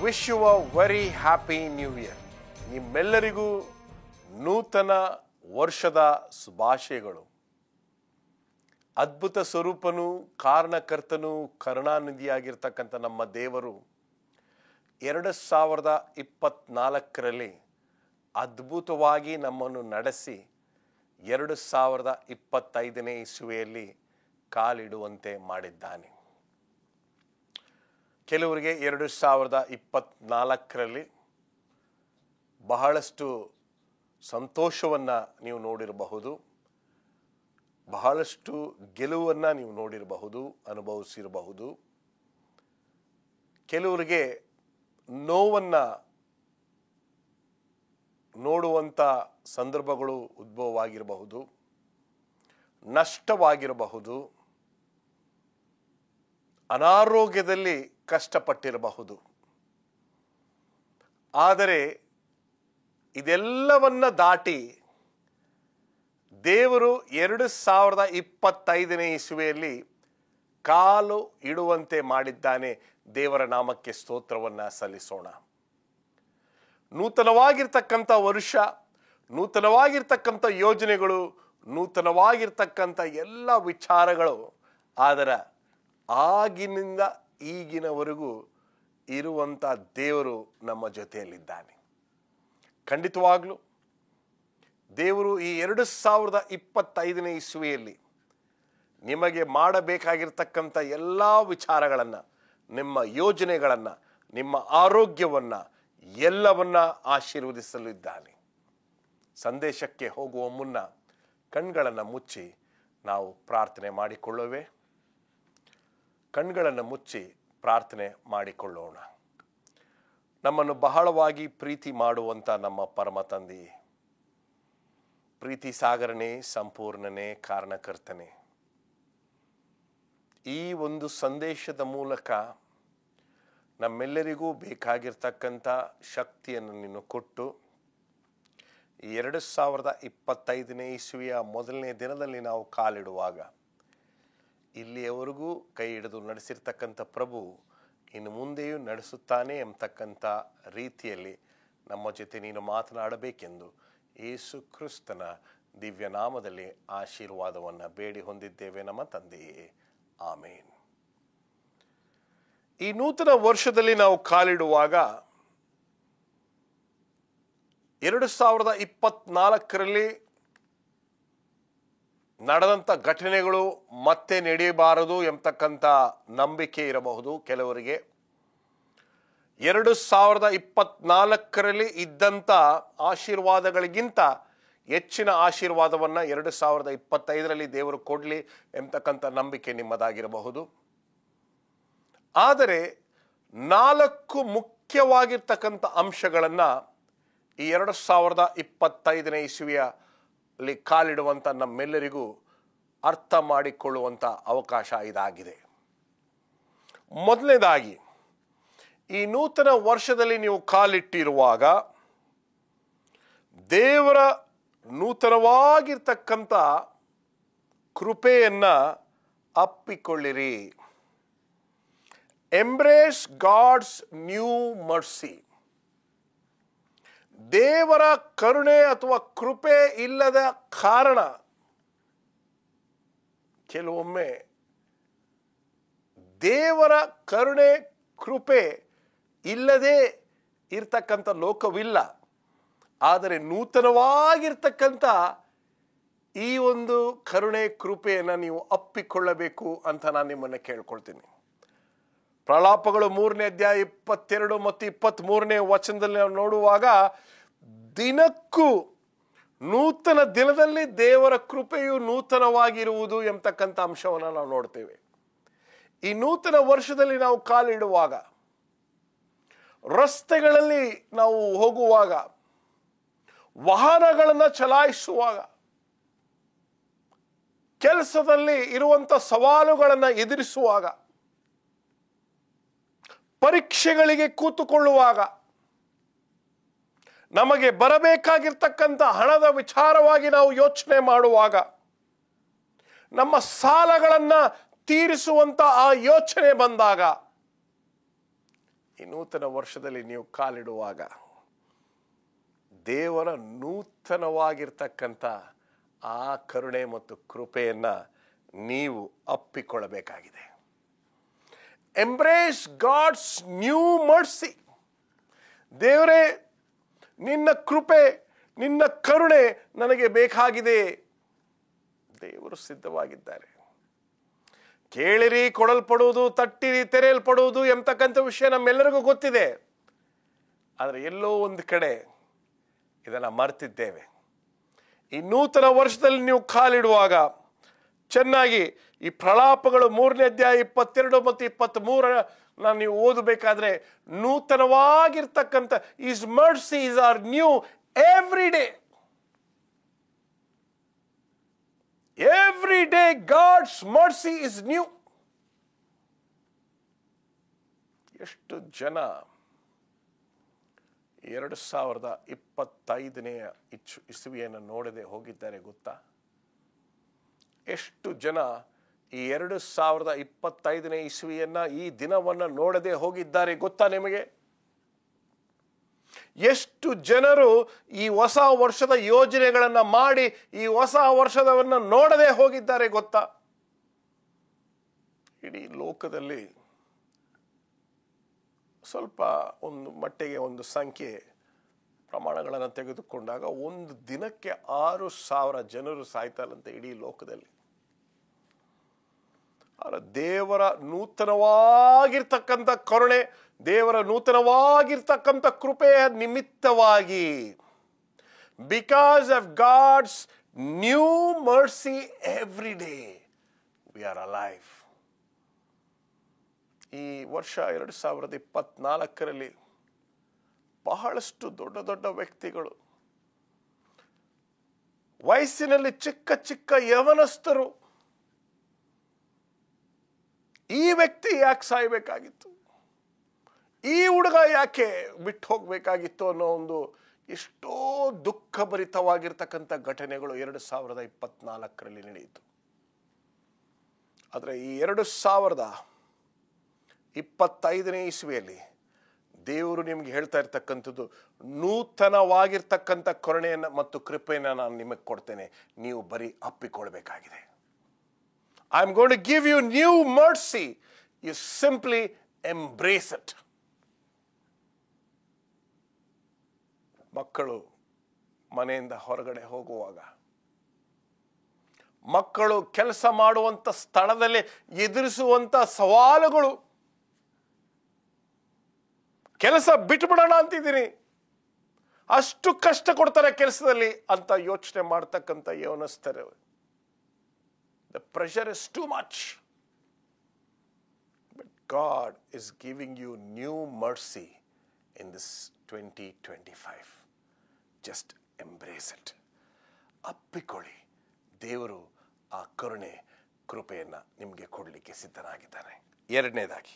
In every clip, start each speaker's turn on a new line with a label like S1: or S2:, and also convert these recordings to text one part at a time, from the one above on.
S1: Wish you a very happy new year. ನಿಮ್ಮೆಲ್ಲರಿಗೂ ನೂತನ ವರ್ಷದ ಶುಭಾಶಯಗಳು. ಅದ್ಭುತ ಸ್ವರೂಪನು, ಕಾರಣಕರ್ತನು, ಕರುಣಾನಿಧಿಯಾಗಿರ್ತಕ್ಕಂಥ ನಮ್ಮ ದೇವರು 2024ರಲ್ಲಿ ಅದ್ಭುತವಾಗಿ ನಮ್ಮನ್ನು ನಡೆಸಿ 2025ನೇ ಇಸುವೆಯಲ್ಲಿ ಕಾಲಿಡುವಂತೆ ಮಾಡಿದ್ದಾನೆ. ಕೆಲವರಿಗೆ 2024ರಲ್ಲಿ ಬಹಳಷ್ಟು ಸಂತೋಷವನ್ನು ನೀವು ನೋಡಿರಬಹುದು, ಬಹಳಷ್ಟು ಗೆಲುವನ್ನು ನೀವು ನೋಡಿರಬಹುದು, ಅನುಭವಿಸಿರಬಹುದು. ಕೆಲವರಿಗೆ ನೋವನ್ನು ನೋಡುವಂಥ ಸಂದರ್ಭಗಳು ಉದ್ಭವವಾಗಿರಬಹುದು, ನಷ್ಟವಾಗಿರಬಹುದು, ಅನಾರೋಗ್ಯದಲ್ಲಿ ಕಷ್ಟಪಟ್ಟಿರಬಹುದು. ಆದರೆ ಇದೆಲ್ಲವನ್ನ ದಾಟಿ ದೇವರು 2025ನೇ ಇಸುವೆಯಲ್ಲಿ ಕಾಲು ಇಡುವಂತೆ ಮಾಡಿದ್ದಾನೆ. ದೇವರ ನಾಮಕ್ಕೆ ಸ್ತೋತ್ರವನ್ನು ಸಲ್ಲಿಸೋಣ. ನೂತನವಾಗಿರ್ತಕ್ಕಂಥ ವರ್ಷ, ನೂತನವಾಗಿರ್ತಕ್ಕಂಥ ಯೋಜನೆಗಳು, ನೂತನವಾಗಿರ್ತಕ್ಕಂಥ ಎಲ್ಲ ವಿಚಾರಗಳು ಅದರ ಆಗಿನಿಂದ ಈಗಿನವರೆಗೂ ಇರುವಂಥ ದೇವರು ನಮ್ಮ ಜೊತೆಯಲ್ಲಿದ್ದಾನೆ. ಖಂಡಿತವಾಗ್ಲೂ ದೇವರು ಈ 2025ನೇ ಇಸುವೆಯಲ್ಲಿ ನಿಮಗೆ ಮಾಡಬೇಕಾಗಿರ್ತಕ್ಕಂಥ ಎಲ್ಲ ವಿಚಾರಗಳನ್ನು, ನಿಮ್ಮ ಯೋಜನೆಗಳನ್ನು, ನಿಮ್ಮ ಆರೋಗ್ಯವನ್ನು ಎಲ್ಲವನ್ನ ಆಶೀರ್ವದಿಸಲಿದ್ದಾನೆ. ಸಂದೇಶಕ್ಕೆ ಹೋಗುವ ಮುನ್ನ ಕಣ್ಗಳನ್ನು ಮುಚ್ಚಿ ನಾವು ಪ್ರಾರ್ಥನೆ ಮಾಡಿಕೊಳ್ಳುವೆ. ಕಣ್ಗಳನ್ನು ಮುಚ್ಚಿ ಪ್ರಾರ್ಥನೆ ಮಾಡಿಕೊಳ್ಳೋಣ. ನಮ್ಮನ್ನು ಬಹಳವಾಗಿ ಪ್ರೀತಿ ಮಾಡುವಂಥ ನಮ್ಮ ಪರಮ ತಂದೆಯೇ, ಪ್ರೀತಿ ಸಾಗರನೇ, ಸಂಪೂರ್ಣನೇ, ಕಾರಣಕರ್ತನೇ, ಈ ಒಂದು ಸಂದೇಶದ ಮೂಲಕ ನಮ್ಮೆಲ್ಲರಿಗೂ ಬೇಕಾಗಿರ್ತಕ್ಕಂಥ ಶಕ್ತಿಯನ್ನು ನೀನು ಕೊಟ್ಟು 2025ನೇ ಇಸುವೆಯ ಮೊದಲನೇ ದಿನದಲ್ಲಿ ನಾವು ಕಾಲಿಡುವಾಗ ಇಲ್ಲಿಯವರೆಗೂ ಕೈ ಹಿಡಿದು ನಡೆಸಿರ್ತಕ್ಕಂಥ ಪ್ರಭು ಇನ್ನು ಮುಂದೆಯೂ ನಡೆಸುತ್ತಾನೆ ಎಂಬತಕ್ಕಂಥ ರೀತಿಯಲ್ಲಿ ನಮ್ಮ ಜೊತೆ ನೀನು ಮಾತನಾಡಬೇಕೆಂದು ಯೇಸು ಕ್ರಿಸ್ತನ ದಿವ್ಯ ನಾಮದಲ್ಲಿ ಆಶೀರ್ವಾದವನ್ನು ಬೇಡಿ ಹೊಂದಿದ್ದೇವೆ ನಮ್ಮ ತಂದೆಯೇ, ಆಮೇನ್. ಈ ನೂತನ ವರ್ಷದಲ್ಲಿ ನಾವು ಕಾಲಿಡುವಾಗ 2024ರಲ್ಲಿ ನಡೆದಂಥ ಘಟನೆಗಳು ಮತ್ತೆ ನಡೆಯಬಾರದು ಎಂಬತಕ್ಕಂಥ ನಂಬಿಕೆ ಇರಬಹುದು ಕೆಲವರಿಗೆ. 2024ರಲ್ಲಿ ಇದ್ದಂಥ ಆಶೀರ್ವಾದಗಳಿಗಿಂತ ಹೆಚ್ಚಿನ ಆಶೀರ್ವಾದವನ್ನು 2025ರಲ್ಲಿ ದೇವರು ಕೊಡಲಿ ಎಂಬತಕ್ಕಂಥ ನಂಬಿಕೆ ನಿಮ್ಮದಾಗಿರಬಹುದು. ಆದರೆ 4 ಮುಖ್ಯವಾಗಿರ್ತಕ್ಕಂಥ ಅಂಶಗಳನ್ನು ಈ 2025ನೇ ಇಸುವೆಯಲ್ಲಿ ಕಾಲಿಡುವಂಥ ನಮ್ಮೆಲ್ಲರಿಗೂ ಅರ್ಥ ಮಾಡಿಕೊಳ್ಳುವಂಥ ಅವಕಾಶ ಇದಾಗಿದೆ. ಮೊದಲನೇದಾಗಿ, ಈ ನೂತನ ವರ್ಷದಲ್ಲಿ ನೀವು ಕಾಲಿಟ್ಟಿರುವಾಗ ದೇವರ ನೂತನವಾಗಿರ್ತಕ್ಕಂಥ ಕೃಪೆಯನ್ನು ಅಪ್ಪಿಕೊಳ್ಳಿರಿ. Embrace God's new mercy. ದೇವರ ಕರುಣೆ ಅಥವಾ ಕೃಪೆ ಇಲ್ಲದ ಕಾರಣ ಕೆಲವೊಮ್ಮೆ ದೇವರ ಕರುಣೆ ಕೃಪೆ ಇಲ್ಲದೆ ಇರ್ತಕ್ಕಂಥ ಲೋಕವಿಲ್ಲ. ಆದರೆ ನೂತನವಾಗಿರ್ತಕ್ಕಂಥ ಈ ಒಂದು ಕರುಣೆ ಕೃಪೆಯನ್ನು ನೀವು ಅಪ್ಪಿಕೊಳ್ಳಬೇಕು ಅಂತ ನಾನು ನಿಮ್ಮನ್ನು ಕೇಳ್ಕೊಳ್ತೀನಿ. ಪ್ರಲಾಪಗಳು 3ನೇ ಅಧ್ಯಾಯ 22 ಮತ್ತು 23ನೇ ವಚನದಲ್ಲಿ ನಾವು ನೋಡುವಾಗ ದಿನಕ್ಕೂ ನೂತನ ದಿನದಲ್ಲಿ ದೇವರ ಕೃಪೆಯು ನೂತನವಾಗಿರುವುದು ಎಂಬತಕ್ಕಂಥ ಅಂಶವನ್ನು ನಾವು ನೋಡ್ತೇವೆ. ಈ ನೂತನ ವರ್ಷದಲ್ಲಿ ನಾವು ಕಾಲಿಡುವಾಗ, ರಸ್ತೆಗಳಲ್ಲಿ ನಾವು ಹೋಗುವಾಗ, ವಾಹನಗಳನ್ನು ಚಲಾಯಿಸುವಾಗ, ಕೆಲಸದಲ್ಲಿ ಇರುವಂಥ ಸವಾಲುಗಳನ್ನು ಎದುರಿಸುವಾಗ, ಪರೀಕ್ಷೆಗಳಿಗೆ ಕೂತುಕೊಳ್ಳುವಾಗ, ನಮಗೆ ಬರಬೇಕಾಗಿರ್ತಕ್ಕಂಥ ಹಣದ ವಿಚಾರವಾಗಿ ನಾವು ಯೋಚನೆ ಮಾಡುವಾಗ, ನಮ್ಮ ಸಾಲಗಳನ್ನು ತೀರಿಸುವಂಥ ಆ ಯೋಚನೆ ಬಂದಾಗ ಈ ನೂತನ ವರ್ಷದಲ್ಲಿ ನೀವು ಕಾಲಿಡುವಾಗ ದೇವರ ನೂತನವಾಗಿರ್ತಕ್ಕಂಥ ಆ ಕರುಣೆ ಮತ್ತು ಕೃಪೆಯನ್ನು ನೀವು ಅಪ್ಪಿಕೊಳ್ಳಬೇಕಾಗಿದೆ. Embrace God's new mercy. ದೇವರೇ, ನಿನ್ನ ಕೃಪೆ, ನಿನ್ನ ಕರುಣೆ ನನಗೆ ಬೇಕಾಗಿದೆ. ದೇವರು ಸಿದ್ಧವಾಗಿದ್ದಾರೆ. ಕೇಳಿರಿ ಕೊಡಲ್ಪಡುವುದು, ತಟ್ಟಿರಿ ತೆರೆಯಲ್ಪಡುವುದು ಎಂಬತಕ್ಕಂಥ ವಿಷಯ ನಮ್ಮೆಲ್ಲರಿಗೂ ಗೊತ್ತಿದೆ. ಆದರೆ ಎಲ್ಲೋ ಒಂದು ಕಡೆ ಇದನ್ನು ಮರ್ತಿದ್ದೇವೆ. ಈ ನೂತನ ವರ್ಷದಲ್ಲಿ ನೀವು ಕಾಲಿಡುವಾಗ ಚೆನ್ನಾಗಿ ಈ ಪ್ರಲಾಪಗಳು 3ನೇ ಅಧ್ಯಾಯ 22 ಮತ್ತು 23 ನೀವು ಓದಬೇಕಾದ್ರೆ ನೂತನವಾಗಿರ್ತಕ್ಕಂಥ his mercies are new every day. Every day God's mercy is new. ಎಷ್ಟು ಜನ 2025ನೇ ಇಸವಿಯನ್ನು ನೋಡದೆ ಹೋಗಿದ್ದಾರೆ ಗೊತ್ತಾ? ಎಷ್ಟು ಜನ ಈ 2025ನೇ ಇಸವಿಯನ್ನ, ಈ ದಿನವನ್ನು ನೋಡದೆ ಹೋಗಿದ್ದಾರೆ ಗೊತ್ತಾ ನಿಮಗೆ? ಎಷ್ಟು ಜನರು ಈ ಹೊಸ ವರ್ಷದ ಯೋಜನೆಗಳನ್ನು ಮಾಡಿ ಈ ಹೊಸ ವರ್ಷದವನ್ನು ನೋಡದೆ ಹೋಗಿದ್ದಾರೆ ಗೊತ್ತಾ? ಇಡೀ ಲೋಕದಲ್ಲಿ ಸ್ವಲ್ಪ ಒಂದು ಮಟ್ಟಿಗೆ ಒಂದು ಸಂಖ್ಯೆ ಪ್ರಮಾಣಗಳನ್ನು ತೆಗೆದುಕೊಂಡಾಗ ಒಂದು ದಿನಕ್ಕೆ 6,000 ಜನರು ಸಾಯ್ತಾರಂತೆ ಇಡೀ ಲೋಕದಲ್ಲಿ. ದೇವರ ನೂತನವಾಗಿರ್ತಕ್ಕಂಥ ಕರುಣೆ, ದೇವರ ನೂತನವಾಗಿರ್ತಕ್ಕಂಥ ಕೃಪೆಯ ನಿಮಿತ್ತವಾಗಿ, because of God's new mercy every day we are alive. ಈ ವರ್ಷ 2024ರಲ್ಲಿ ಬಹಳಷ್ಟು ದೊಡ್ಡ ದೊಡ್ಡ ವ್ಯಕ್ತಿಗಳು, ವಯಸ್ಸಿನಲ್ಲಿ ಚಿಕ್ಕ ಚಿಕ್ಕ ಯವನಸ್ಥರು, ಈ ವ್ಯಕ್ತಿ ಯಾಕೆ ಸಾಯಬೇಕಾಗಿತ್ತು, ಈ ಹುಡುಗ ಯಾಕೆ ಬಿಟ್ಟು ಹೋಗ್ಬೇಕಾಗಿತ್ತು ಅನ್ನೋ ಒಂದು ಎಷ್ಟೋ ದುಃಖಭರಿತವಾಗಿರ್ತಕ್ಕಂಥ ಘಟನೆಗಳು 2024ರಲ್ಲಿ ನಡೆಯಿತು. ಆದರೆ ಈ 2025ನೇ ಇಸವಿಯಲ್ಲಿ ದೇವರು ನಿಮ್ಗೆ ಹೇಳ್ತಾ ಇರ್ತಕ್ಕಂಥದ್ದು, ನೂತನವಾಗಿರ್ತಕ್ಕಂಥ ಕರುಣೆಯನ್ನು ಮತ್ತು ಕೃಪೆಯನ್ನು ನಾನು ನಿಮಗೆ ಕೊಡ್ತೇನೆ, ನೀವು ಬರೀ ಅಪ್ಪಿಕೊಳ್ಬೇಕಾಗಿದೆ. I am going to give you new mercy, you simply embrace it. ಮಕ್ಕಳು ಮನೆಯಿಂದ ಹೊರಗಡೆ ಹೋಗುವಾಗ, ಮಕ್ಕಳು ಕೆಲಸ ಮಾಡುವಂಥ ಸ್ಥಳದಲ್ಲಿ ಎದುರಿಸುವಂಥ ಸವಾಲುಗಳು, ಕೆಲಸ ಬಿಟ್ಬಿಡೋಣ ಅಂತಿದ್ದೀನಿ, ಅಷ್ಟು ಕಷ್ಟ ಕೊಡ್ತಾರೆ ಕೆಲಸದಲ್ಲಿ ಅಂತ ಯೋಚನೆ ಮಾಡ್ತಕ್ಕಂಥ ಯವನಸ್ಥರು. The pressure is too much. But God is giving you new mercy in this 2025. Just embrace it. ಅಪ್ಪಿಕೊಳ್ಳಿ. ದೇವರು ಆ ಕರುಣೆ ಕೃಪೆಯನ್ನು ನಿಮಗೆ ಕೊಡಲಿಕ್ಕೆ ಸಿದ್ಧನಾಗಿದ್ದಾನೆ. ಎರಡನೇದಾಗಿ,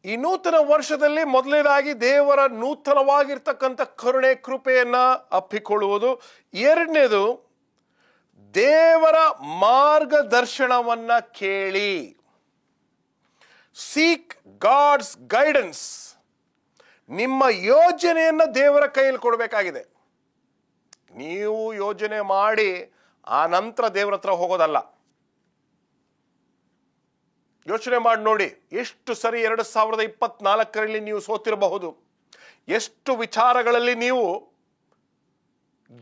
S1: ಈ ನೂತನ ವರ್ಷದಲ್ಲಿ ಮೊದಲನೇದಾಗಿ ದೇವರ ನೂತನವಾಗಿರ್ತಕ್ಕಂಥ ಕರುಣೆ ಕೃಪೆಯನ್ನು ಅಪ್ಪಿಕೊಳ್ಳುವುದು. ಎರಡನೇದು, ದೇವರ ಮಾರ್ಗದರ್ಶನವನ್ನ ಕೇಳಿ. Seek God's guidance. ನಿಮ್ಮ ಯೋಜನೆಯನ್ನು ದೇವರ ಕೈಯಲ್ಲಿ ಕೊಡಬೇಕಾಗಿದೆ. ನೀವು ಯೋಜನೆ ಮಾಡಿ ಆ ನಂತರ ದೇವರ ಹತ್ರ ಹೋಗೋದಲ್ಲ. ಯೋಚನೆ ಮಾಡಿ ನೋಡಿ, ಎಷ್ಟು ಸರಿ 2024ರಲ್ಲಿ ನೀವು ಸೋತಿರಬಹುದು, ಎಷ್ಟು ವಿಚಾರಗಳಲ್ಲಿ ನೀವು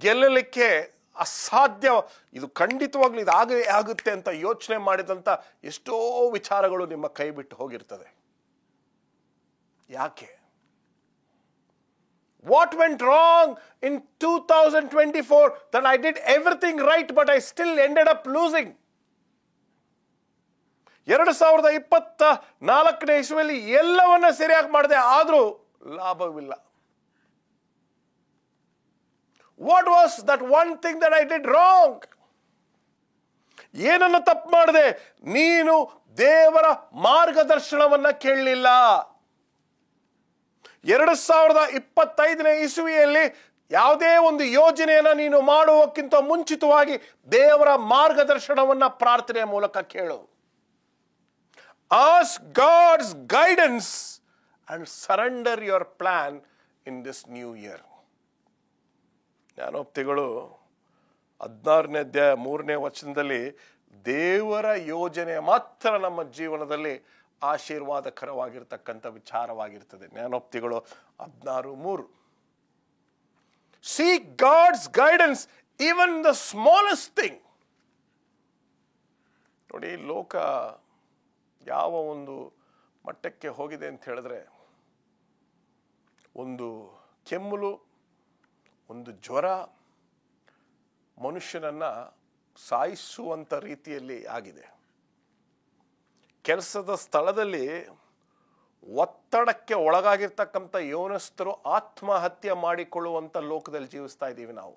S1: ಗೆಲ್ಲಲಿಕ್ಕೆ ಅಸಾಧ್ಯ, ಇದು ಖಂಡಿತವಾಗ್ಲೂ ಇದಾಗೇ ಆಗುತ್ತೆ ಅಂತ ಯೋಚನೆ ಮಾಡಿದಂಥ ಎಷ್ಟೋ ವಿಚಾರಗಳು ನಿಮ್ಮ ಕೈ ಬಿಟ್ಟು ಹೋಗಿರ್ತದೆ. ಯಾಕೆ? What went wrong in 2024 that I did everything right but I still ended up losing? 2024ನೇ ಇಸವಿಯಲ್ಲಿ ಎಲ್ಲವನ್ನ ಸರಿಯಾಗಿ ಮಾಡಿದೆ, ಆದರೂ ಲಾಭವಿಲ್ಲ. What was that one thing that I did wrong? ಏನನ್ನು ತಪ್ಪು ಮಾಡಿದೆ? ನೀನು ದೇವರ ಮಾರ್ಗದರ್ಶನವನ್ನ ಕೇಳಲಿಲ್ಲ. 2025ನೇ ಇಸವಿಯಲ್ಲಿ ಯಾವುದೇ ಒಂದು ಯೋಜನೆಯನ್ನು ನೀನು ಮಾಡುವಕ್ಕಿಂತ ಮುಂಚಿತವಾಗಿ ದೇವರ ಮಾರ್ಗದರ್ಶನವನ್ನ ಪ್ರಾರ್ಥನೆಯ ಮೂಲಕ ಕೇಳು. Ask God's guidance and surrender your plan in this new year. ಜ್ಞಾನೋಕ್ತಿಗಳು 16ನೇ ಅಧ್ಯಾಯ 3ನೇ ವಚನದಲ್ಲಿ ದೇವರ ಯೋಜನೆ ಮಾತ್ರ ನಮ್ಮ ಜೀವನದಲ್ಲಿ ಆಶೀರ್ವಾದಕರವಾಗಿರ್ತಕ್ಕಂಥ ವಿಚಾರವಾಗಿರ್ತದೆ. ಜ್ಞಾನೋಕ್ತಿಗಳು 16:3. Seek God's guidance even the smallest thing. ನೋಡಿ, ಲೋಕ ಯಾವ ಒಂದು ಮಟ್ಟಕ್ಕೆ ಹೋಗಿದೆ ಅಂತ ಹೇಳಿದ್ರೆ, ಒಂದು ಕೆಮ್ಮಲು, ಒಂದು ಜ್ವರ ಮನುಷ್ಯನನ್ನ ಸಾಯಿಸುವಂಥ ರೀತಿಯಲ್ಲಿ ಆಗಿದೆ. ಕೆಲಸದ ಸ್ಥಳದಲ್ಲಿ ಒತ್ತಡಕ್ಕೆ ಒಳಗಾಗಿರ್ತಕ್ಕಂಥ ಯೌವನಸ್ಥರು ಆತ್ಮಹತ್ಯೆ ಮಾಡಿಕೊಳ್ಳುವಂಥ ಲೋಕದಲ್ಲಿ ಜೀವಿಸ್ತಾ ಇದ್ದೀವಿ ನಾವು.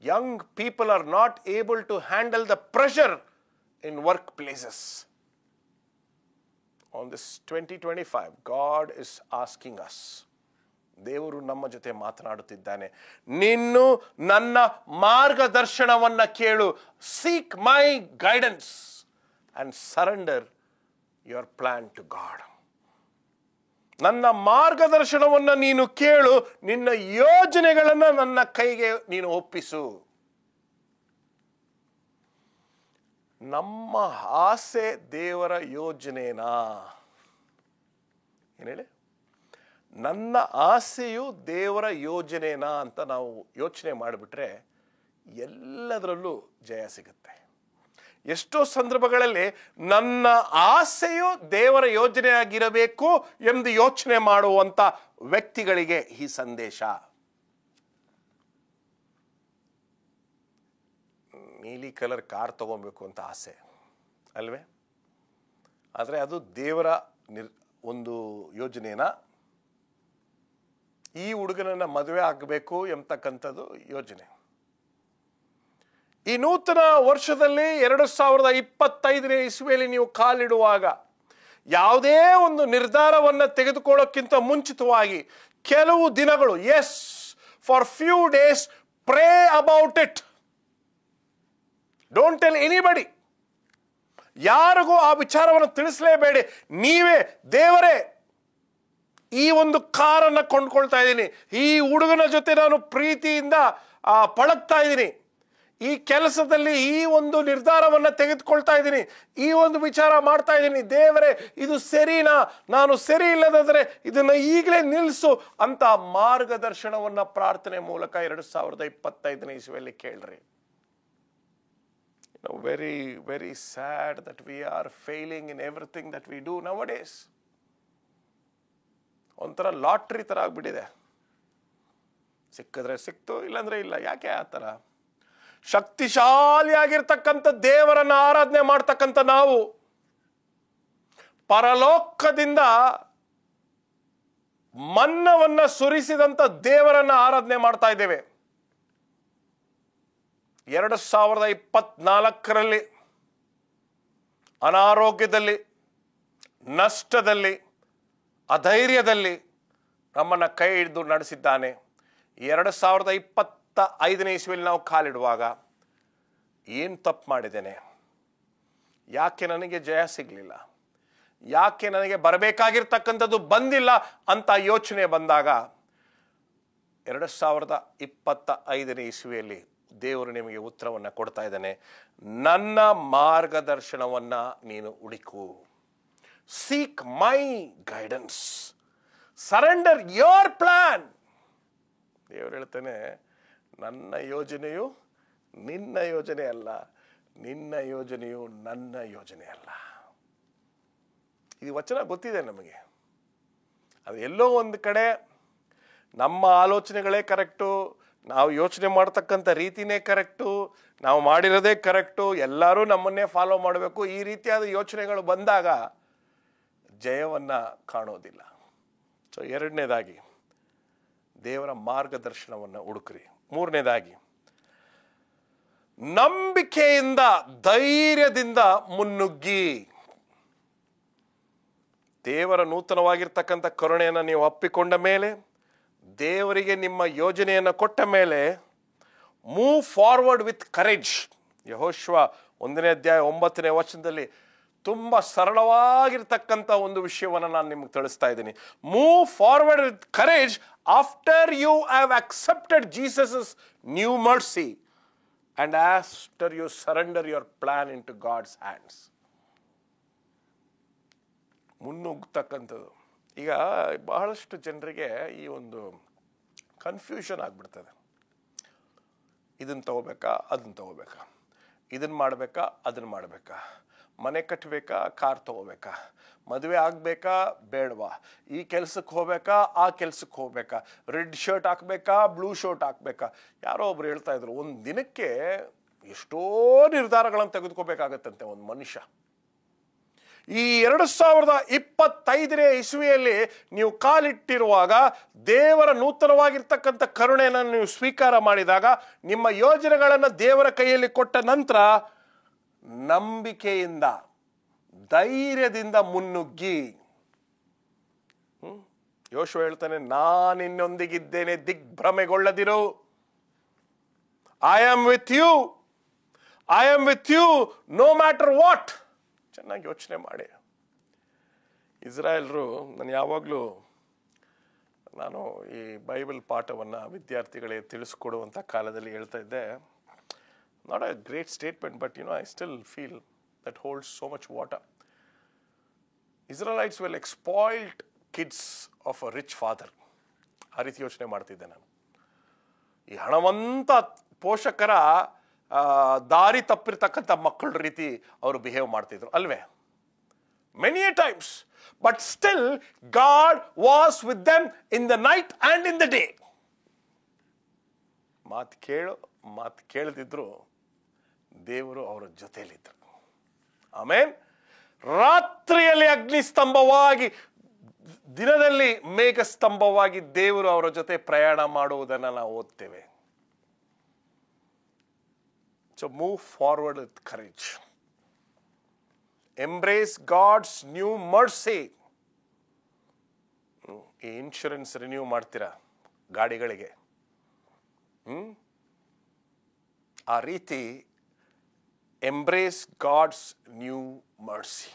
S1: Young people are not able to handle the pressure in work places. On this 2025 God is asking us. ದೇವರು ನಮ್ಮ ಜೊತೆ ಮಾತನಾಡುತ್ತಿದ್ದಾನೆ. ನೀನು ನನ್ನ ಮಾರ್ಗದರ್ಶನವನ್ನ ಕೇಳು. Seek my guidance and surrender your plan to God. ನನ್ನ ಮಾರ್ಗದರ್ಶನವನ್ನು ನೀನು ಕೇಳು, ನಿನ್ನ ಯೋಜನೆಗಳನ್ನು ನನ್ನ ಕೈಗೆ ನೀನು ಒಪ್ಪಿಸು. ನಮ್ಮ ಆಸೆ ದೇವರ ಯೋಜನೆನಾ? ಏನು ಹೇಳಿ? ನನ್ನ ಆಸೆಯು ದೇವರ ಯೋಜನೆನಾ ಅಂತ ನಾವು ಯೋಚನೆ ಮಾಡಿಬಿಟ್ರೆ ಎಲ್ಲದರಲ್ಲೂ ಜಯ ಸಿಗುತ್ತೆ. ಎಷ್ಟೋ ಸಂದರ್ಭಗಳಲ್ಲಿ ನನ್ನ ಆಸೆಯು ದೇವರ ಯೋಜನೆಯಾಗಿರಬೇಕು ಎಂದು ಯೋಚನೆ ಮಾಡುವಂಥ ವ್ಯಕ್ತಿಗಳಿಗೆ ಈ ಸಂದೇಶ. ನೀಲಿ ಕಲರ್ ಕಾರ್ ತಗೊಬೇಕು ಅಂತ ಆಸೆ ಅಲ್ವೇ? ಆದರೆ ಅದು ದೇವರ ಒಂದು ಯೋಜನೆನಾ? ಈ ಹುಡುಗನನ್ನ ಮದುವೆ ಆಗಬೇಕು ಎಂಬತಕ್ಕಂಥದ್ದು ಯೋಜನೆ. ಈ ನೂತನ ವರ್ಷದಲ್ಲಿ 2025ನೇ ಇಸ್ವಿಯಲ್ಲಿ ನೀವು ಕಾಲಿಡುವಾಗ ಯಾವುದೇ ಒಂದು ನಿರ್ಧಾರವನ್ನು ತೆಗೆದುಕೊಳ್ಳೋಕ್ಕಿಂತ ಮುಂಚಿತವಾಗಿ ಕೆಲವು ದಿನಗಳು, yes, for few days pray about it. Don't tell anybody. ಯಾರಿಗೂ ಆ ವಿಚಾರವನ್ನು ತಿಳಿಸಲೇಬೇಡಿ. ನೀವೇ, ದೇವರೇ, ಈ ಒಂದು ಕಾರನ್ನು ಕೊಂಡ್ಕೊಳ್ತಾ ಇದ್ದೀನಿ, ಈ ಹುಡುಗನ ಜೊತೆ ನಾನು ಪ್ರೀತಿಯಿಂದ ಪಳಗ್ತಾ ಇದ್ದೀನಿ, ಈ ಕೆಲಸದಲ್ಲಿ ಈ ಒಂದು ನಿರ್ಧಾರವನ್ನು ತೆಗೆದುಕೊಳ್ತಾ ಇದ್ದೀನಿ, ಈ ಒಂದು ವಿಚಾರ ಮಾಡ್ತಾ ಇದ್ದೀನಿ, ದೇವರೇ ಇದು ಸರಿನಾ, ನಾನು ಸರಿ ಇಲ್ಲದಾದರೆ ಇದನ್ನು ಈಗಲೇ ನಿಲ್ಲಿಸು ಅಂತ ಮಾರ್ಗದರ್ಶನವನ್ನು ಪ್ರಾರ್ಥನೆ ಮೂಲಕ 2025ನೇ ಇಸ್ವಿಯಲ್ಲಿ ಕೇಳ್ರಿ. Very very sad that we are failing in everything that we do nowadays. ಒಂಥರ ಲಾಟ್ರಿ ಥರ ಆಗ್ಬಿಟ್ಟಿದೆ. ಸಿಕ್ಕಿದ್ರೆ ಸಿಕ್ತು, ಇಲ್ಲಾಂದ್ರೆ ಇಲ್ಲ. ಯಾಕೆ ಆ ಥರ? ಶಕ್ತಿಶಾಲಿಯಾಗಿರ್ತಕ್ಕಂಥ ದೇವರನ್ನು ಆರಾಧನೆ ಮಾಡ್ತಕ್ಕಂಥ ನಾವು ಪರಲೋಕದಿಂದ ಮನ್ನವನ್ನ ಸುರಿಸಿದಂಥ ದೇವರನ್ನ ಆರಾಧನೆ ಮಾಡ್ತಾ ಇದ್ದೇವೆ. 2024ರಲ್ಲಿ ಅನಾರೋಗ್ಯದಲ್ಲಿ, ನಷ್ಟದಲ್ಲಿ, ಅಧೈರ್ಯದಲ್ಲಿ ನಮ್ಮನ್ನು ಕೈ ಹಿಡಿದು ನಡೆಸಿದ್ದಾನೆ. 2025ನೇ ಇಸ್ವಿಯಲ್ಲಿ ನಾವು ಕಾಲಿಡುವಾಗ ಏನು ತಪ್ಪು ಮಾಡಿದ್ದೇನೆ, ಯಾಕೆ ನನಗೆ ಜಯ ಸಿಗಲಿಲ್ಲ, ಯಾಕೆ ನನಗೆ ಬರಬೇಕಾಗಿರ್ತಕ್ಕಂಥದ್ದು ಬಂದಿಲ್ಲ ಅಂತ ಯೋಚನೆ ಬಂದಾಗ 2025ನೇ ಇಸ್ವಿಯಲ್ಲಿ ದೇವರು ನಿಮಗೆ ಉತ್ತರವನ್ನು ಕೊಡ್ತಾ ಇದ್ದಾನೆ. ನನ್ನ ಮಾರ್ಗದರ್ಶನವನ್ನು ನೀನು ಹುಡುಕು. Seek my guidance, surrender your plan. ದೇವರು ಹೇಳ್ತಾನೆ, ನನ್ನ ಯೋಜನೆಯು ನಿನ್ನ ಯೋಜನೆ ಅಲ್ಲ, ನಿನ್ನ ಯೋಜನೆಯು ನನ್ನ ಯೋಜನೆ ಅಲ್ಲ. ಇದು ವಚನ ಗೊತ್ತಿದೆ ನಮಗೆ. ಅದು ಎಲ್ಲೋ ಒಂದು ಕಡೆ ನಮ್ಮ ಆಲೋಚನೆಗಳೇ ಕರೆಕ್ಟು, ನಾವು ಯೋಚನೆ ಮಾಡ್ತಕ್ಕಂಥ ರೀತಿನೇ ಕರೆಕ್ಟು, ನಾವು ಮಾಡಿರೋದೇ ಕರೆಕ್ಟು, ಎಲ್ಲರೂ ನಮ್ಮನ್ನೇ ಫಾಲೋ ಮಾಡಬೇಕು, ಈ ರೀತಿಯಾದ ಯೋಚನೆಗಳು ಬಂದಾಗ ಜಯವನ್ನು ಕಾಣೋದಿಲ್ಲ. ಸೊ ಎರಡನೇದಾಗಿ ದೇವರ ಮಾರ್ಗದರ್ಶನವನ್ನು ಹುಡುಕ್ರಿ. ಮೂರನೇದಾಗಿ ನಂಬಿಕೆಯಿಂದ, ಧೈರ್ಯದಿಂದ ಮುನ್ನುಗ್ಗಿ. ದೇವರ ನೂತನವಾಗಿರ್ತಕ್ಕಂಥ ಕರುಣೆಯನ್ನು ನೀವು ಅಪ್ಪಿಕೊಂಡ ಮೇಲೆ, ದೇವರಿಗೆ ನಿಮ್ಮ ಯೋಜನೆಯನ್ನು ಕೊಟ್ಟ ಮೇಲೆ, ಮೂವ್ ಫಾರ್ವರ್ಡ್ ವಿತ್ ಕರೇಜ್. ಯೆಹೋಶುವ 1ನೇ ಅಧ್ಯಾಯ 9ನೇ ವಚನದಲ್ಲಿ ತುಂಬ ಸರಳವಾಗಿರ್ತಕ್ಕಂಥ ಒಂದು ವಿಷಯವನ್ನು ನಾನು ನಿಮಗೆ ತಿಳಿಸ್ತಾ ಇದ್ದೀನಿ. Move forward with courage after you have accepted Jesus new mercy and after you surrender your plan into God's hands. ಮುನ್ನುಗ್ತಕ್ಕಂಥದ್ದು. ಈಗ ಬಹಳಷ್ಟು ಜನರಿಗೆ ಈ ಒಂದು ಕನ್ಫ್ಯೂಷನ್ ಆಗಿಬಿಡ್ತದೆ. ಇದನ್ನು ತಗೋಬೇಕಾ, ಅದನ್ನು ತಗೋಬೇಕಾ, ಇದನ್ನು ಮಾಡಬೇಕಾ, ಅದನ್ನು ಮಾಡಬೇಕಾ, ಮನೆ ಕಟ್ಟಬೇಕಾ, ಕಾರ್ ತಗೋಬೇಕಾ, ಮದುವೆ ಆಗಬೇಕಾ ಬೇಡವಾ, ಈ ಕೆಲಸಕ್ಕೆ ಹೋಗ್ಬೇಕಾ, ಆ ಕೆಲಸಕ್ಕೆ ಹೋಗ್ಬೇಕಾ, ರೆಡ್ ಶರ್ಟ್ ಹಾಕ್ಬೇಕಾ, ಬ್ಲೂ ಶರ್ಟ್ ಹಾಕ್ಬೇಕಾ. ಯಾರೋ ಒಬ್ರು ಹೇಳ್ತಾ ಇದ್ರು, ಒಂದು ದಿನಕ್ಕೆ ಎಷ್ಟೋ ನಿರ್ಧಾರಗಳನ್ನು ತೆಗೆದುಕೋಬೇಕಾಗತ್ತಂತೆ ಒಂದು ಮನುಷ್ಯ. ಈ 2025ನೇ ಇಸ್ವಿಯಲ್ಲಿ ನೀವು ಕಾಲಿಟ್ಟಿರುವಾಗ, ದೇವರ ನೂತನವಾಗಿರ್ತಕ್ಕಂಥ ಕರುಣೆಯನ್ನು ನೀವು ಸ್ವೀಕಾರ ಮಾಡಿದಾಗ, ನಿಮ್ಮ ಯೋಜನೆಗಳನ್ನು ದೇವರ ಕೈಯಲ್ಲಿ ಕೊಟ್ಟ ನಂತರ ನಂಬಿಕೆಯಿಂದ ಧೈರ್ಯದಿಂದ ಮುನ್ನುಗ್ಗಿ. ಯೋಶುವ ಹೇಳ್ತಾನೆ, ನಾನು ನಿನ್ನೊಂದಿಗಿದ್ದೇನೆ, ದಿಗ್ಭ್ರಮೆಗೊಳ್ಳದಿರು. I am with you, I am with you no matter what. ಚೆನ್ನಾಗಿ ಯೋಚನೆ ಮಾಡಿ. ಇಸ್ರಾಯೇಲ್ರು, ನಾನು ಈ ಬೈಬಲ್ ಪಾಠವನ್ನು ವಿದ್ಯಾರ್ಥಿಗಳಿಗೆ ತಿಳಿಸ್ಕೊಡುವಂಥ ಕಾಲದಲ್ಲಿ ಹೇಳ್ತಾ ಇದ್ದೆ, not a great statement, but I still feel that holds so much water. Israelites were like spoiled kids of a rich father. ಆ ರೀತಿ ಯೋಚನೆ ಮಾಡ್ತಿದ್ದೆ ನಾನು. ಈ ಹಣವಂತ ಪೋಷಕರ ದಾರಿ ತಪ್ಪಿರ್ತಕ್ಕಂಥ ಮಕ್ಕಳ ರೀತಿ ಅವರು ಬಿಹೇವ್ ಮಾಡ್ತಿದ್ರು ಅಲ್ವೇ? Many A times. But still god was with them in the night and in the day. ಮಾತು ಕೇಳದಿದ್ರು ದೇವರು ಅವರ ಜೊತೆಯಲ್ಲಿದ್ದರು. ಆಮೇನ್. ರಾತ್ರಿಯಲ್ಲಿ ಅಗ್ನಿಸ್ತಂಭವಾಗಿ, ದಿನದಲ್ಲಿ ಮೇಘಸ್ತಂಭವಾಗಿ ದೇವರು ಅವರ ಜೊತೆ ಪ್ರಯಾಣ ಮಾಡುವುದನ್ನು ನಾವು ಓದ್ತೇವೆ. So move forward with courage. Embrace God's new mercy. ಈ ಇನ್ಶೂರೆನ್ಸ್ ರಿನ್ಯೂ ಮಾಡ್ತೀರಾ ಗಾಡಿಗಳಿಗೆ, ಆ ರೀತಿ embrace God's new mercy.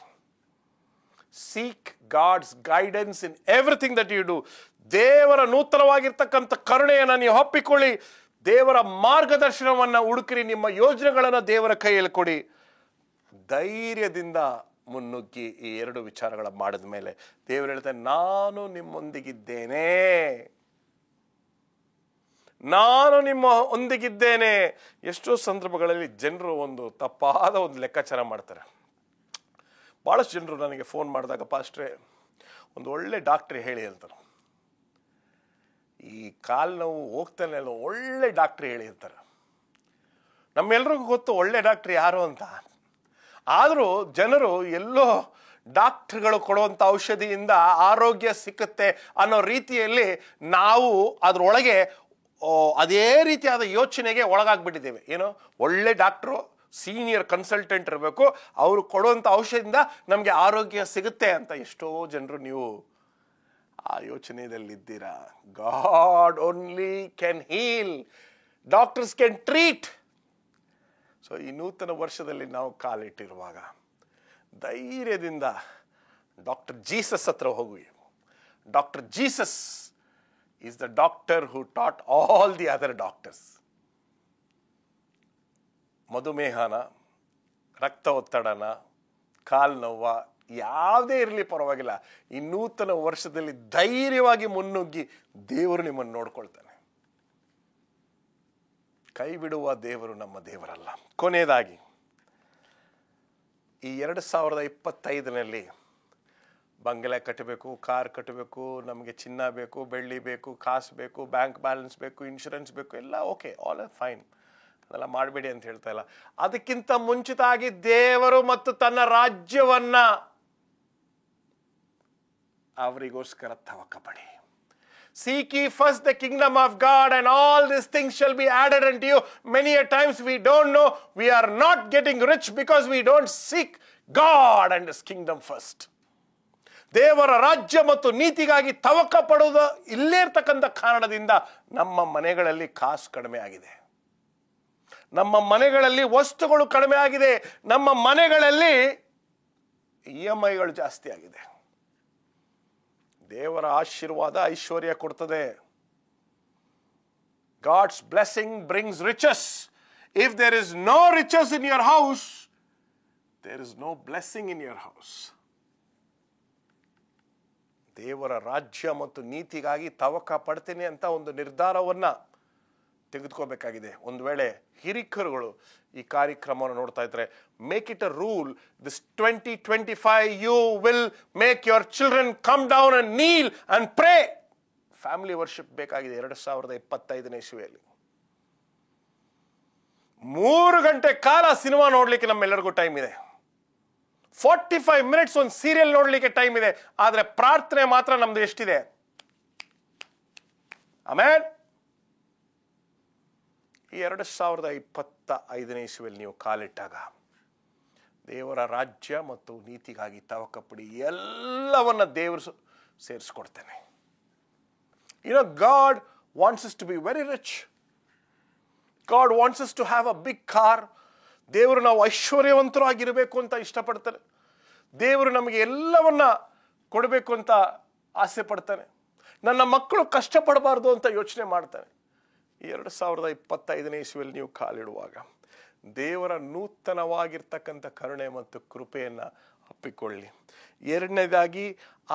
S1: Seek God's guidance in everything that you do. ದೇವರ ನೂತನವಾಗಿರ್ತಕ್ಕಂಥ ಕರುಣೆಯನ್ನು ನೀವು ಒಪ್ಪಿಕೊಳ್ಳಿ. ದೇವರ ಮಾರ್ಗದರ್ಶನವನ್ನು ಹುಡುಕಿರಿ. ನಿಮ್ಮ ಯೋಜನೆಗಳನ್ನು ದೇವರ ಕೈಯಲ್ಲಿ ಕೊಡಿ. ಧೈರ್ಯದಿಂದ ಮುನ್ನುಗ್ಗಿ. ಈ 2 ವಿಚಾರಗಳ ಮಾಡಿದ ಮೇಲೆ ದೇವರು ಹೇಳ್ತಾರೆ, ನಾನು ನಿಮ್ಮೊಂದಿಗಿದ್ದೇನೆ, ನಾನು ನಿಮ್ಮ ಒಂದಿಗಿದ್ದೇನೆ. ಎಷ್ಟೋ ಸಂದರ್ಭಗಳಲ್ಲಿ ಜನರು ಒಂದು ತಪ್ಪಾದ ಒಂದು ಲೆಕ್ಕಾಚಾರ ಮಾಡ್ತಾರೆ. ಭಾಳಷ್ಟು ಜನರು ನನಗೆ ಫೋನ್ ಮಾಡಿದಾಗ, ಪಾಸ್ಟ್ರೇ ಒಂದು ಒಳ್ಳೆ ಡಾಕ್ಟ್ರಿ ಹೇಳಿ ಅಂತಾರೆ. ಈ ಕಾಲು ನೋವು ಹೋಗ್ತಾನೆ ಅಲ್ಲ, ಒಳ್ಳೆ ಡಾಕ್ಟ್ರಿ ಹೇಳಿ ಅಂತಾರೆ. ನಮ್ಮೆಲ್ರಿಗೂ ಗೊತ್ತು ಒಳ್ಳೆ ಡಾಕ್ಟ್ರಿ ಯಾರು ಅಂತ. ಆದರೂ ಜನರು ಎಲ್ಲೋ ಡಾಕ್ಟ್ರುಗಳು ಕೊಡುವಂಥ ಔಷಧಿಯಿಂದ ಆರೋಗ್ಯ ಸಿಕ್ಕುತ್ತೆ ಅನ್ನೋ ರೀತಿಯಲ್ಲಿ ನಾವು ಅದರೊಳಗೆ ಅದೇ ರೀತಿಯಾದ ಯೋಚನೆಗೆ ಒಳಗಾಗ್ಬಿಟ್ಟಿದ್ದೇವೆ. ಏನು, ಒಳ್ಳೆ ಡಾಕ್ಟ್ರು, ಸೀನಿಯರ್ ಕನ್ಸಲ್ಟೆಂಟ್ ಇರಬೇಕು, ಅವರು ಕೊಡುವಂಥ ಔಷಧಿಯಿಂದ ನಮಗೆ ಆರೋಗ್ಯ ಸಿಗುತ್ತೆ ಅಂತ ಎಷ್ಟೋ ಜನರು ನೀವು ಆ ಯೋಚನೆಯಲ್ಲಿದ್ದೀರಾ. God only can heal, doctors can treat. So ಈ ನೂತನ ವರ್ಷದಲ್ಲಿ ನಾವು ಕಾಲಿಟ್ಟಿರುವಾಗ ಧೈರ್ಯದಿಂದ ಡಾಕ್ಟರ್ ಜೀಸಸ್ ಹತ್ರ ಹೋಗಿ. Doctor Jesus is the doctor who taught all the other doctors. ಮಧುಮೇಹನ, ರಕ್ತ ಒತ್ತಡನ, ಕಾಲು ನೋವ ಯಾವುದೇ ಇರಲಿ ಪರವಾಗಿಲ್ಲ, ಈ ನೂತನ ವರ್ಷದಲ್ಲಿ ಧೈರ್ಯವಾಗಿ ಮುನ್ನುಗ್ಗಿ ದೇವರು ನಿಮ್ಮನ್ನು ನೋಡ್ಕೊಳ್ತಾನೆ. ಕೈ ಬಿಡುವ ದೇವರು ನಮ್ಮ ದೇವರಲ್ಲ. ಕೊನೆಯದಾಗಿ, ಈ 2025ನಲ್ಲಿ ಬಂಗಲೆ ಕಟ್ಟಬೇಕು, ಕಾರ್ ಕಟ್ಟಬೇಕು, ನಮಗೆ ಚಿನ್ನ ಬೇಕು, ಬೆಳ್ಳಿ ಬೇಕು, ಕಾಸು ಬೇಕು, ಬ್ಯಾಂಕ್ ಬ್ಯಾಲೆನ್ಸ್ ಬೇಕು, ಇನ್ಶೂರೆನ್ಸ್ ಬೇಕು, ಎಲ್ಲ ಓಕೆ, ಆಲ್ ಆರ್ ಫೈನ್, ಅದೆಲ್ಲ ಮಾಡಬೇಡಿ ಅಂತ ಹೇಳ್ತಾ ಇಲ್ಲ. ಅದಕ್ಕಿಂತ ಮುಂಚಿತವಾಗಿ ದೇವರು ಮತ್ತು ತನ್ನ ರಾಜ್ಯವನ್ನ ಅವರಿಗೋಸ್ಕರ ತವಕ ಪಡಿ. Seek ye first the kingdom of God and all these things shall be added unto you. Many a times we don't know we are not getting rich because we don't seek God and his kingdom first. ದೇವರ ರಾಜ್ಯ ಮತ್ತು ನೀತಿಗಾಗಿ ತವಕ ಪಡುವುದು ಇಲ್ಲೇ ಇರ್ತಕ್ಕಂಥ ಕಾರಣದಿಂದ ನಮ್ಮ ಮನೆಗಳಲ್ಲಿ ಕಾಸು ಕಡಿಮೆ ಆಗಿದೆ, ನಮ್ಮ ಮನೆಗಳಲ್ಲಿ ವಸ್ತುಗಳು ಕಡಿಮೆ ಆಗಿದೆ, ನಮ್ಮ ಮನೆಗಳಲ್ಲಿ EMIಗಳು ಜಾಸ್ತಿ ಆಗಿದೆ. ದೇವರ ಆಶೀರ್ವಾದ ಐಶ್ವರ್ಯ ಕೊಡ್ತದೆ. God's blessing brings riches. If there is no riches in your house, there is no blessing in your house. ದೇವರ ರಾಜ್ಯ ಮತ್ತು ನೀತಿಗಾಗಿ ತವಕ ಪಡ್ತೀನಿ ಅಂತ ಒಂದು ನಿರ್ಧಾರವನ್ನ ತೆಗೆದುಕೋಬೇಕಾಗಿದೆ. ಒಂದು ವೇಳೆ ಹಿರಿಕರುಗಳು ಈ ಕಾರ್ಯಕ್ರಮವನ್ನು ನೋಡ್ತಾ ಇದ್ರೆ, make it a rule. This 2025 you will make your children come down and kneel and pray. Family worship ಬೇಕಾಗಿದೆ 2025ನೇ ಇಸ್ವಿಯಲ್ಲಿ. 3 ಗಂಟೆ ಕಾಲ ಸಿನಿಮಾ ನೋಡ್ಲಿಕ್ಕೆ ನಮ್ಮೆಲ್ಲರಿಗೂ ಟೈಮ್ ಇದೆ. 45 ಮಿನಿಟ್ಸ್ ಒಂದು ಸೀರಿಯಲ್ ನೋಡ್ಲಿಕ್ಕೆ ಟೈಮ್ ಇದೆ. ಆದ್ರೆ ಪ್ರಾರ್ಥನೆ ಮಾತ್ರ ನಮ್ದು ಎಷ್ಟಿದೆ? ಆಮೇಲೆ ಈ 2025ನೇ ಇಸ್ವಿಯಲ್ಲಿ ನೀವು ಕಾಲಿಟ್ಟಾಗ ದೇವರ ರಾಜ್ಯ ಮತ್ತು ನೀತಿಗಾಗಿ ತವಕಪಡಿ ಎಲ್ಲವನ್ನ ದೇವರು ಸೇರಿಸ್ಕೊಡ್ತೇನೆ. God wants us to be very rich. God wants us to have a big car. ದೇವರು ನಾವು ಐಶ್ವರ್ಯವಂತರು ಆಗಿರಬೇಕು ಅಂತ ಇಷ್ಟಪಡ್ತಾನೆ. ದೇವರು ನಮಗೆ ಎಲ್ಲವನ್ನ ಕೊಡಬೇಕು ಅಂತ ಆಸೆ ಪಡ್ತಾನೆ. ನನ್ನ ಮಕ್ಕಳು ಕಷ್ಟಪಡಬಾರ್ದು ಅಂತ ಯೋಚನೆ ಮಾಡ್ತಾನೆ. ಈ 2025ನೇ ಇಸ್ವಿಯಲ್ಲಿ ನೀವು ಕಾಲಿಡುವಾಗ ದೇವರ ನೂತನವಾಗಿರ್ತಕ್ಕಂಥ ಕರುಣೆ ಮತ್ತು ಕೃಪೆಯನ್ನ ಅಪ್ಪಿಕೊಳ್ಳಿ. ಎರಡನೇದಾಗಿ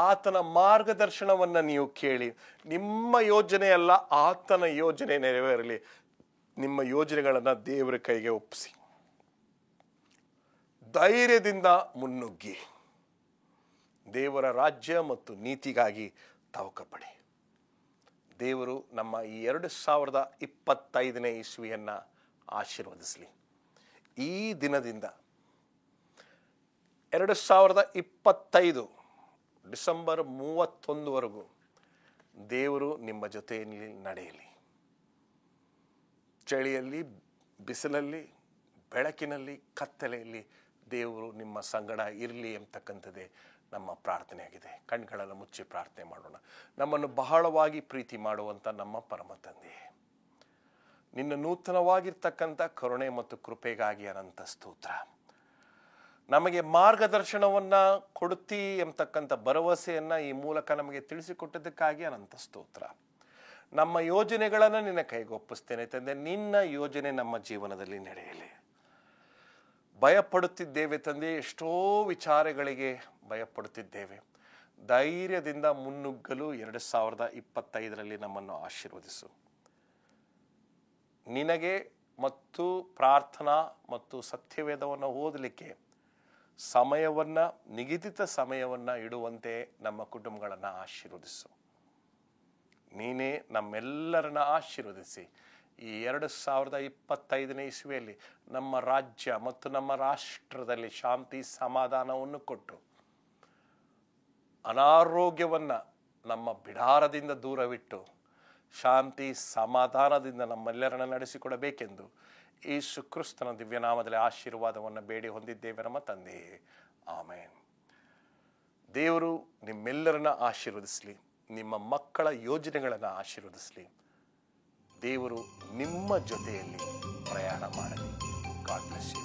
S1: ಆತನ ಮಾರ್ಗದರ್ಶನವನ್ನ ನೀವು ಕೇಳಿ. ನಿಮ್ಮ ಯೋಜನೆ ಅಲ್ಲ, ಆತನ ಯೋಜನೆ ನೆರವೇರಲಿ. ನಿಮ್ಮ ಯೋಜನೆಗಳನ್ನ ದೇವರ ಕೈಗೆ ಒಪ್ಪಿಸಿ ಧೈರ್ಯದಿಂದ ಮುನ್ನುಗ್ಗಿ ದೇವರ ರಾಜ್ಯ ಮತ್ತು ನೀತಿಗಾಗಿ ತವಕಪಡಿ. ದೇವರು ನಮ್ಮ ಈ 2025ನೇ ಇಸ್ವಿಯನ್ನ ಆಶೀರ್ವದಿಸಲಿ. ಈ ದಿನದಿಂದ 2025 ಡಿಸೆಂಬರ್ 31ವರೆಗೂ ದೇವರು ನಿಮ್ಮ ಜೊತೆಯಲ್ಲಿ ನಡೆಯಲಿ. ಚಳಿಯಲ್ಲಿ, ಬಿಸಿಲಲ್ಲಿ, ಬೆಳಕಿನಲ್ಲಿ, ಕತ್ತಲೆಯಲ್ಲಿ ದೇವರು ನಿಮ್ಮ ಸಂಗಡ ಇರಲಿ ಎಂಬತಕ್ಕಂಥದ್ದೇ ನಮ್ಮ ಪ್ರಾರ್ಥನೆಯಾಗಿದೆ. ಕಣ್ಗಳನ್ನು ಮುಚ್ಚಿ ಪ್ರಾರ್ಥನೆ ಮಾಡೋಣ. ನಮ್ಮನ್ನು ಬಹಳವಾಗಿ ಪ್ರೀತಿ ಮಾಡುವಂಥ ನಮ್ಮ ಪರಮ ತಂದೆ, ನಿನ್ನ ನೂತನವಾಗಿರ್ತಕ್ಕಂಥ ಕರುಣೆ ಮತ್ತು ಕೃಪೆಗಾಗಿ ಅನಂತ ಸ್ತೋತ್ರ. ನಮಗೆ ಮಾರ್ಗದರ್ಶನವನ್ನ ಕೊಡುತ್ತಿ ಎಂಬತಕ್ಕಂಥ ಭರವಸೆಯನ್ನ ಈ ಮೂಲಕ ನಮಗೆ ತಿಳಿಸಿಕೊಟ್ಟದಕ್ಕಾಗಿ ಅನಂತ ಸ್ತೋತ್ರ. ನಮ್ಮ ಯೋಜನೆಗಳನ್ನು ನಿನ್ನ ಕೈಗೆ ಒಪ್ಪಿಸ್ತೇನೆ ತಂದೆ. ನಿನ್ನ ಯೋಜನೆ ನಮ್ಮ ಜೀವನದಲ್ಲಿ ನಡೆಯಲಿ. ಭಯಪಡುತ್ತಿದ್ದೇವೆ ತಂದೆ, ಎಷ್ಟೋ ವಿಚಾರಗಳಿಗೆ ಭಯಪಡುತ್ತಿದ್ದೇವೆ. ಧೈರ್ಯದಿಂದ ಮುನ್ನುಗ್ಗಲು 2025ರಲ್ಲಿ ನಮ್ಮನ್ನು ಆಶೀರ್ವದಿಸು. ನಿನಗೆ ಮತ್ತು ಪ್ರಾರ್ಥನಾ ಮತ್ತು ಸತ್ಯವೇದವನ್ನು ಓದಲಿಕ್ಕೆ ಸಮಯವನ್ನ, ನಿಗದಿತ ಸಮಯವನ್ನ ಇಡುವಂತೆ ನಮ್ಮ ಕುಟುಂಬಗಳನ್ನು ಆಶೀರ್ವದಿಸು. ನೀನೇ ನಮ್ಮೆಲ್ಲರನ್ನ ಆಶೀರ್ವದಿಸಿ ಈ 2025ನೇ ಇಸ್ವಿಯಲ್ಲಿ ನಮ್ಮ ರಾಜ್ಯ ಮತ್ತು ನಮ್ಮ ರಾಷ್ಟ್ರದಲ್ಲಿ ಶಾಂತಿ ಸಮಾಧಾನವನ್ನು ಕೊಟ್ಟು ಅನಾರೋಗ್ಯವನ್ನ ನಮ್ಮ ಬಿಡಾರದಿಂದ ದೂರವಿಟ್ಟು ಶಾಂತಿ ಸಮಾಧಾನದಿಂದ ನಮ್ಮೆಲ್ಲರನ್ನ ನಡೆಸಿಕೊಡಬೇಕೆಂದು ಯೇಸು ಕ್ರಿಸ್ತನ ದಿವ್ಯನಾಮದಲ್ಲಿ ಆಶೀರ್ವಾದವನ್ನು ಬೇಡಿ ಹೊಂದಿದ್ದೇವೆ ನಮ್ಮ ತಂದೆಯೇ. ಆಮೇನ್. ದೇವರು ನಿಮ್ಮೆಲ್ಲರನ್ನ ಆಶೀರ್ವದಿಸಲಿ. ನಿಮ್ಮ ಮಕ್ಕಳ ಯೋಜನೆಗಳನ್ನು ಆಶೀರ್ವದಿಸಲಿ. ದೇವರು ನಿಮ್ಮ ಜೊತೆಯಲ್ಲಿ ಪ್ರಯಾಣ ಮಾಡಲಿ. God bless you.